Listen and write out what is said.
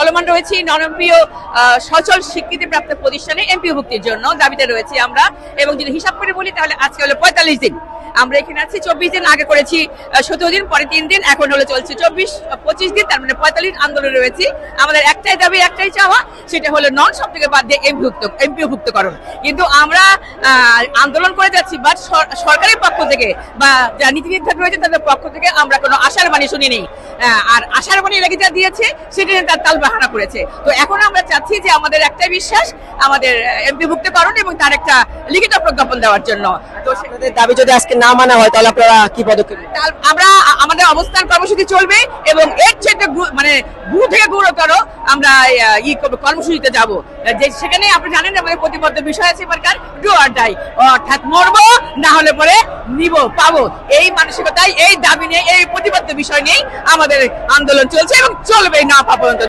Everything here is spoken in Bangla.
চলমান রয়েছি ননপ্রিয় সচল স্বীকৃতিপ্রাপ্ত প্রতিষ্ঠানে এমপিওভুক্তির জন্য দাবিতে রয়েছি আমরা। এবং যদি হিসাব করে বলি তাহলে আজকে হলো ৪৫ দিন আমরা এখানে আছি। ২৪ দিন আগে করেছি ১৭ দিন, পরে ৩ দিন, এখন হলো চলছে ২৪-২৫ দিন, তার মানে ৪৫ আন্দোলনে রয়েছি। আমাদের একটাই দাবি, একটাই চাওয়া, সেটা হলো নন শব্দকে বাদ দিয়ে এমপিওভুক্তকরণ। কিন্তু আমরা আন্দোলন করে যাচ্ছি, বাট সরকারের পক্ষ থেকে বা যারা নীতি নির্ধারক রয়েছে তাদের পক্ষ থেকে আমরা কোনো আশার বাণী শুনিনি। আর আশার বাণী রেখে যা দিয়েছে সেটা তার তাল বাহানা করেছে। তো এখন আমরা চাচ্ছি যে আমাদের একটাই বিশ্বাস, আমাদের এমপিওভুক্তকরণ এবং তার একটা লিখিত প্রজ্ঞাপন দেওয়ার জন্য। তো আপনাদের দাবি যদি আজকে না মানা হয় তাহলে আপনারা কি পদক্ষেপ নেবেন? আমরা আমাদের অবস্থান কর্মসূচি চলবে এবং এর চেয়ে মানে গুরু থেকে গুরুতর আমরা কর্মসূচিতে যাব, যে সেখানে আপনি জানেন আমাদের প্রতিবদ্ধ বিষয় আছে এবারকার ডু অর ডাই, অর্থাৎ মরবো না হলে পরে নিব পাবো, এই মানসিকতায়, এই দাবি নিয়ে, এই প্রতিবদ্ধ বিষয় নিয়ে আমাদের আন্দোলন চলছে এবং চলবে না পর্যন্ত।